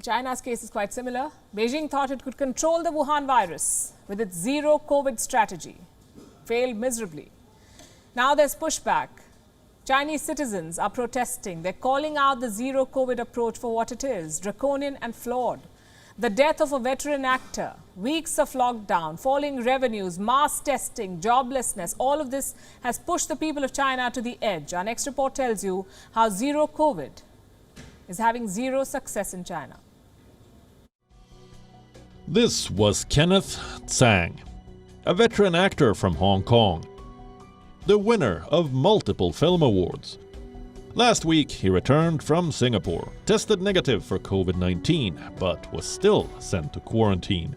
China's case is quite similar. Beijing thought it could control the Wuhan virus with its zero COVID strategy. Failed miserably. Now there's pushback. Chinese citizens are protesting. They're calling out the zero COVID approach for what it is, draconian and flawed. The death of a veteran actor, weeks of lockdown, falling revenues, mass testing, joblessness, all of this has pushed the people of China to the edge. Our next report tells you how zero COVID is having zero success in China. This was Kenneth Tsang, a veteran actor from Hong Kong, the winner of multiple film awards. Last week, he returned from Singapore, tested negative for COVID-19, but was still sent to quarantine.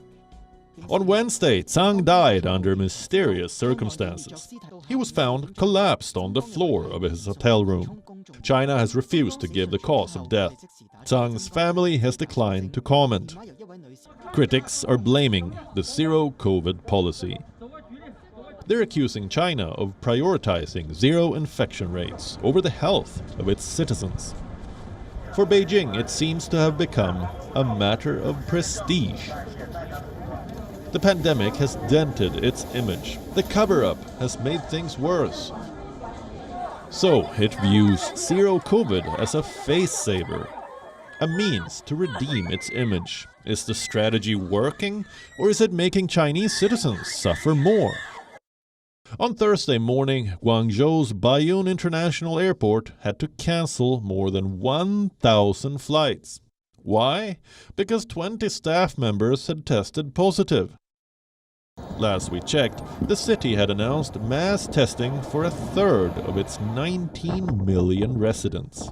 On Wednesday, Tsang died under mysterious circumstances. He was found collapsed on the floor of his hotel room. China has refused to give the cause of death. Tsang's family has declined to comment. Critics are blaming the zero-COVID policy. They're accusing China of prioritizing zero infection rates over the health of its citizens. For Beijing, it seems to have become a matter of prestige. The pandemic has dented its image. The cover-up has made things worse. So it views zero COVID as a face-saver, a means to redeem its image. Is the strategy working, or is it making Chinese citizens suffer more? On Thursday morning, Guangzhou's Baiyun International Airport had to cancel more than 1,000 flights. Why? Because 20 staff members had tested positive. Last we checked, the city had announced mass testing for a third of its 19 million residents.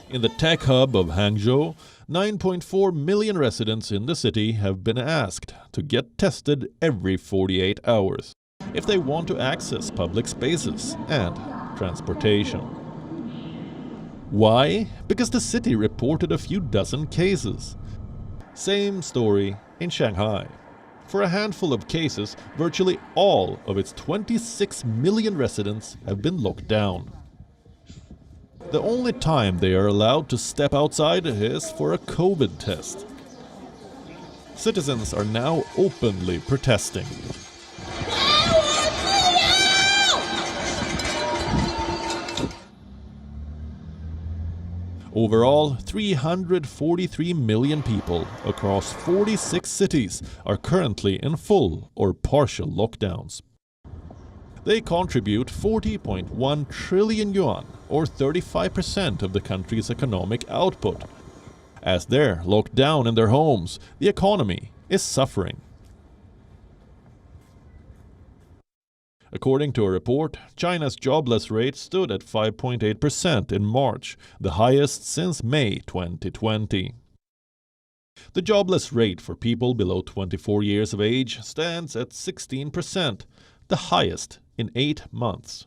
In the tech hub of Hangzhou, 9.4 million residents in the city have been asked to get tested every 48 hours. If they want to access public spaces and transportation. Why? Because the city reported a few dozen cases. Same story in Shanghai. For a handful of cases, virtually all of its 26 million residents have been locked down. The only time they are allowed to step outside is for a COVID test. Citizens are now openly protesting. Overall, 343 million people across 46 cities are currently in full or partial lockdowns. They contribute 40.1 trillion yuan, or 35% of the country's economic output. As they're locked down in their homes, the economy is suffering. According to a report, China's jobless rate stood at 5.8% in March, the highest since May 2020. The jobless rate for people below 24 years of age stands at 16%, the highest in 8 months.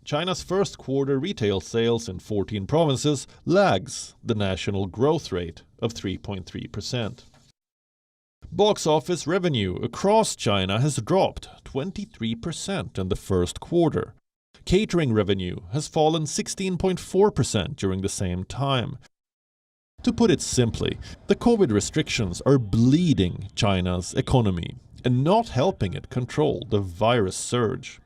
China's first quarter retail sales in 14 provinces lags the national growth rate of 3.3%. Box office revenue across China has dropped 23% in the first quarter. Catering revenue has fallen 16.4% during the same time. To put it simply, the COVID restrictions are bleeding China's economy and not helping it control the virus surge.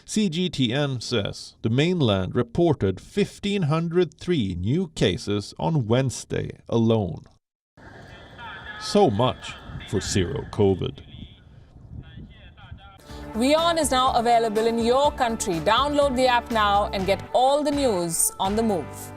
CGTN says the mainland reported 1,503 new cases on Wednesday alone. So much for zero COVID. WION is now available in your country. Download the app now and get all the news on the move.